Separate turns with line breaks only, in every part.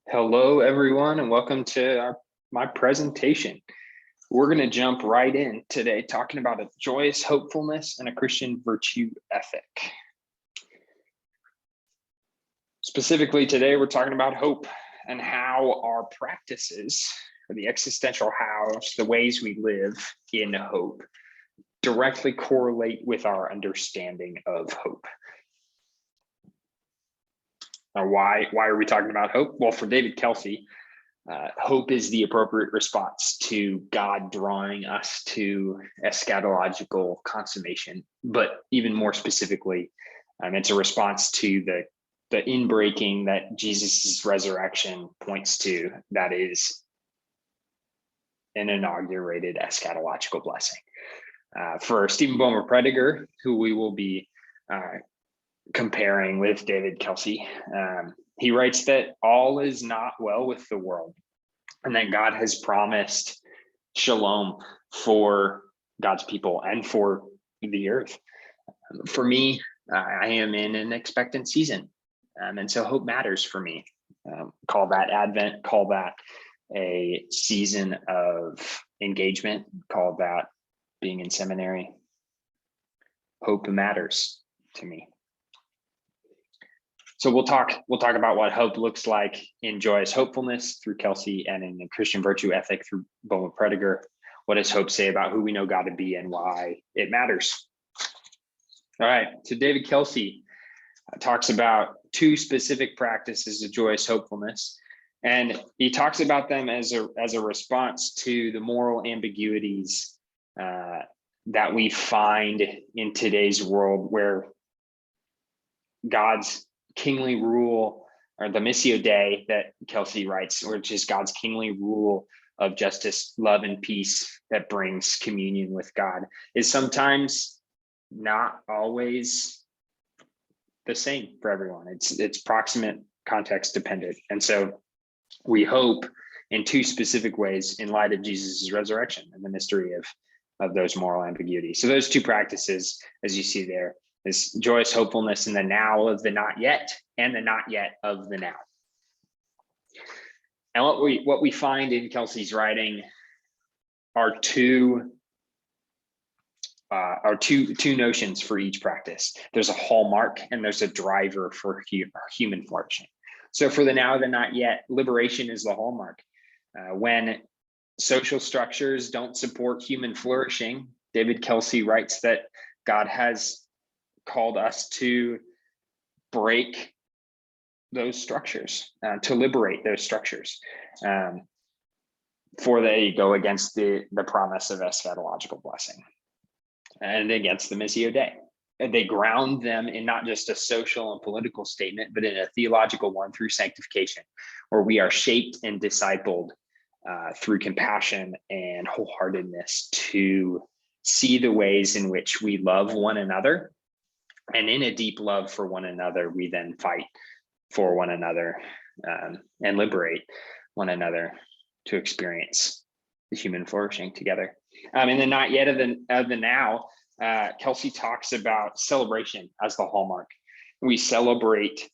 Hello, everyone, and welcome to my presentation. We're going to jump right in today talking about a joyous hopefulness and a Christian virtue ethic. Specifically today, we're talking about hope and how our practices, or the existential hows, the ways we live in hope, directly correlate with our understanding of hope. Now, why are we talking about hope? Well, for David Kelsey, hope is the appropriate response to God drawing us to eschatological consummation, but even more specifically, it's a response to the inbreaking that Jesus's resurrection points to, that is an inaugurated eschatological blessing. For Stephen Boehmer-Prediger, who we will be comparing with David Kelsey, he writes that all is not well with the world, and that God has promised shalom for God's people and for the earth. For me, I am in an expectant season, and so hope matters for me. Call that Advent, call that a season of engagement, call that being in seminary. Hope matters to me. So we'll talk about what hope looks like in Joyous Hopefulness through Kelsey, and in the Christian virtue ethic through Boehmer-Prediger. What does hope say about who we know God to be and why it matters? All right, so David Kelsey talks about two specific practices of joyous hopefulness, and he talks about them as a response to the moral ambiguities that we find in today's world, where God's kingly rule, or the Missio Dei that Kelsey writes, which is God's kingly rule of justice, love, and peace that brings communion with God, is sometimes not always the same for everyone. It's proximate, context dependent. And so we hope in two specific ways in light of Jesus's resurrection and the mystery of those moral ambiguities. So those two practices, as you see there, is joyous hopefulness in the now of the not yet, and the not yet of the now. And what we find in Kelsey's writing are two notions for each practice. There's a hallmark and there's a driver for human flourishing. So for the now of the not yet, liberation is the hallmark. When social structures don't support human flourishing, David Kelsey writes that God has called us to break those structures, to liberate those structures, for they go against the promise of eschatological blessing and against the Missio Dei. And they ground them in not just a social and political statement, but in a theological one through sanctification, where we are shaped and discipled through compassion and wholeheartedness to see the ways in which we love one another. And in a deep love for one another, we then fight for one another and liberate one another to experience the human flourishing together. In the not yet of the now, Kelsey talks about celebration as the hallmark. We celebrate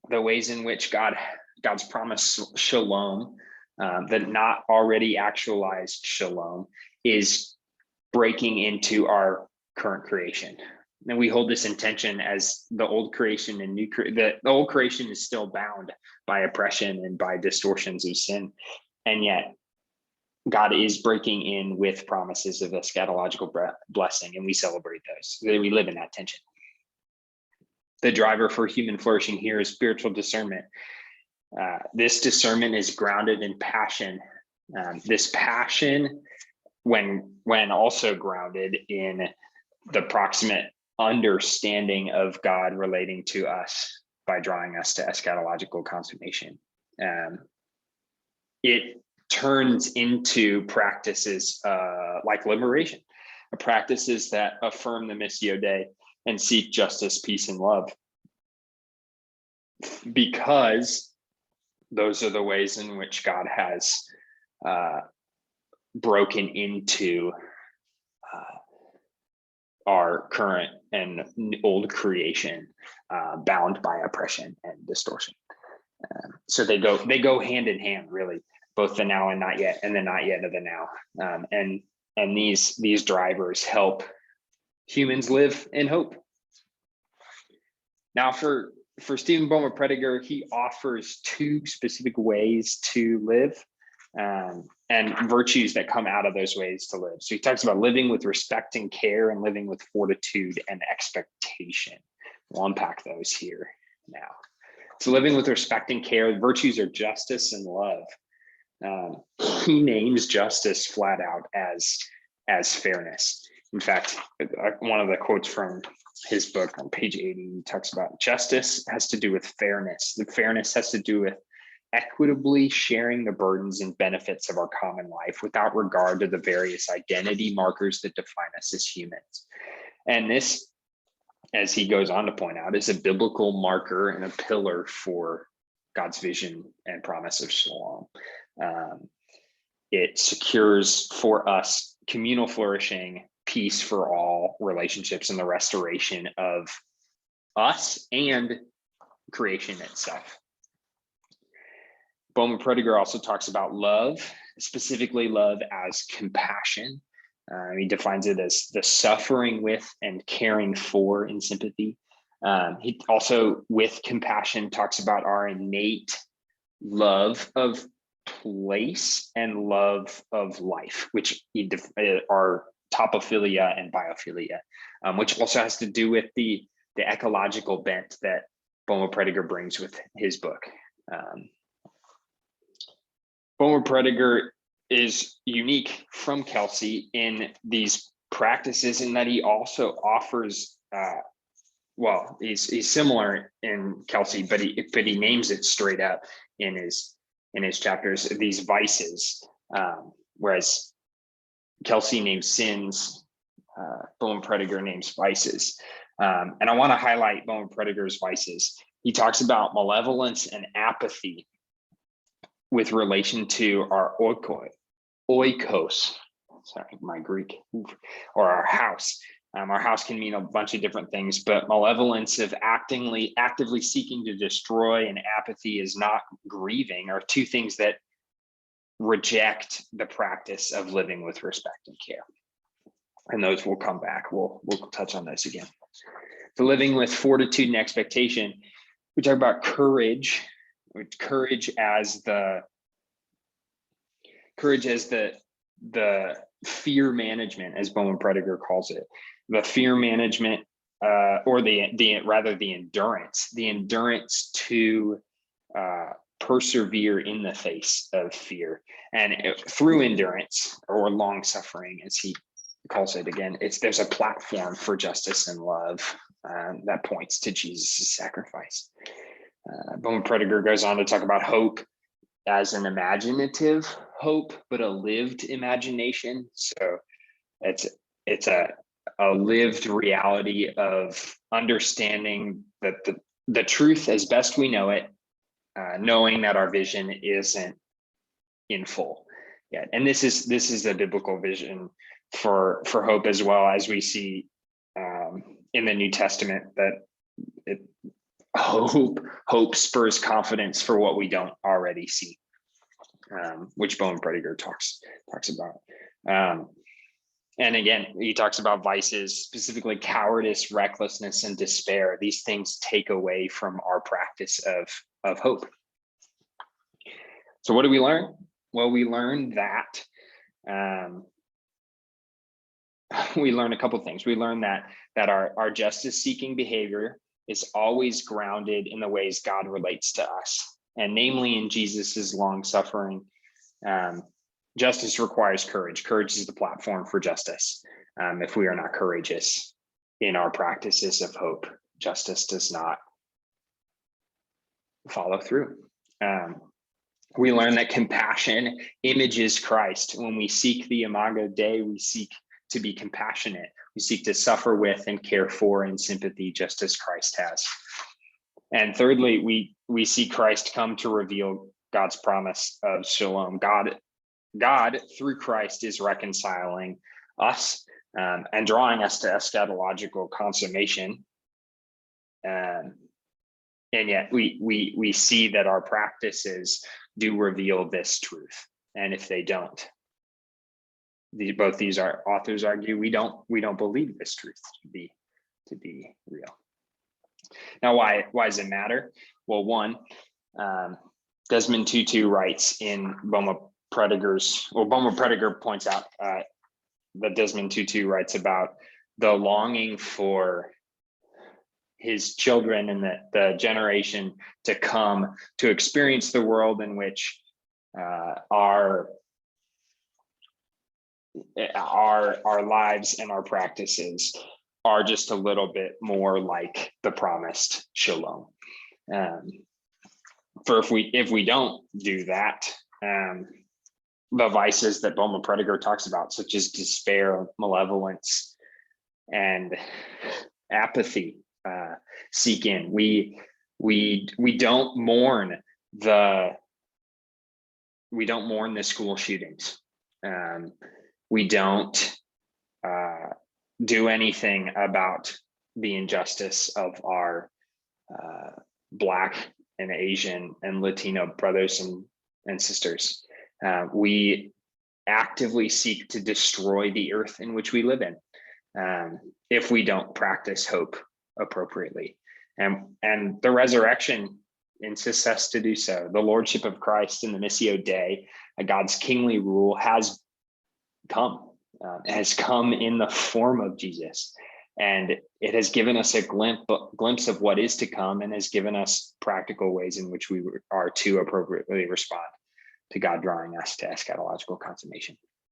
the ways in which God's promised shalom, the not already actualized shalom, is breaking into our current creation. And we hold this in tension as the old creation and the old creation is still bound by oppression and by distortions of sin. And yet God is breaking in with promises of eschatological blessing, and we celebrate those. We live in that tension. The driver for human flourishing here is spiritual discernment. This discernment is grounded in passion. This passion, when also grounded in the proximate understanding of God relating to us by drawing us to eschatological consummation, it turns into practices like liberation, practices that affirm the Missio Dei and seek justice, peace, and love, because those are the ways in which God has broken into our current and old creation, bound by oppression and distortion. So they go hand in hand, really, both the now and not yet, and the not yet of the now. And these drivers help humans live in hope. Now, for Stephen Bowman Prediger, he offers two specific ways to live, and virtues that come out of those ways to live. So he talks about living with respect and care, and living with fortitude and expectation. We'll unpack those here now. So living with respect and care, virtues are justice and love. He names justice flat out as fairness. In fact, one of the quotes from his book on page 80, he talks about justice has to do with fairness. The fairness has to do with equitably sharing the burdens and benefits of our common life without regard to the various identity markers that define us as humans. And this, as he goes on to point out, is a biblical marker and a pillar for God's vision and promise of shalom. It secures for us communal flourishing, peace for all relationships, and the restoration of us and creation itself. Bowman Prediger also talks about love, specifically love as compassion. He defines it as the suffering with and caring for in sympathy. He also, with compassion, talks about our innate love of place and love of life, which are topophilia and biophilia, which also has to do with the ecological bent that Bowman Prediger brings with his book. Bowman Prediger is unique from Kelsey in these practices, in that he also offers, well, he's similar in Kelsey, but he names it straight up in his chapters, these vices, whereas Kelsey names sins, Bowman Prediger names vices. And I want to highlight Bowman Prediger's vices. He talks about malevolence and apathy with relation to our oikos, sorry, my Greek, or our house. Our house can mean a bunch of different things, but malevolence of actively seeking to destroy, and apathy is not grieving, are two things that reject the practice of living with respect and care. And those will come back. We'll touch on this again. So living with fortitude and expectation, we talk about courage as the fear management, as Bowman Prediger calls it. The fear management, or the endurance to persevere in the face of fear, and through endurance, or long suffering, as he calls it again, there's a platform for justice and love that points to Jesus' sacrifice. Bowman Prediger goes on to talk about hope as an imaginative hope, but a lived imagination. So it's a lived reality of understanding that the truth as best we know it, knowing that our vision isn't in full yet. And this is a biblical vision for hope, as well, as we see in the New Testament, that hope spurs confidence for what we don't already see, which Bowman Prediger talks about. And again, he talks about vices, specifically cowardice, recklessness, and despair. These things take away from our practice of hope. So what do we learn? Well, we learn that we learn a couple of things. We learn that our justice-seeking behavior is always grounded in the ways God relates to us, and namely in Jesus's long suffering. Justice requires courage. Courage is the platform for justice. If we are not courageous in our practices of hope, justice does not follow through. We learn that compassion images Christ. When we seek the Imago Dei, we seek to be compassionate. We seek to suffer with and care for in sympathy, just as Christ has. And thirdly, we see Christ come to reveal God's promise of shalom. God through Christ is reconciling us and drawing us to eschatological consummation. And yet we see that our practices do reveal this truth. And if they don't, both these authors argue we don't believe this truth to be real. Now, why does it matter? Well, one, Desmond Tutu writes in Beaumont Prediger points out that Desmond Tutu writes about the longing for his children and the generation to come to experience the world in which our lives and our practices are just a little bit more like the promised shalom. For if we don't do that, the vices that Beaumont Prediger talks about, such as despair, malevolence, and apathy, seek in. We don't mourn the school shootings. We don't do anything about the injustice of our Black and Asian and Latino brothers and sisters. We actively seek to destroy the earth in which we live in if we don't practice hope appropriately. And the resurrection insists us to do so. The Lordship of Christ in the Missio Dei, God's kingly rule, has come in the form of Jesus. And it has given us a glimpse of what is to come, and has given us practical ways in which we are to appropriately respond to God drawing us to eschatological consummation.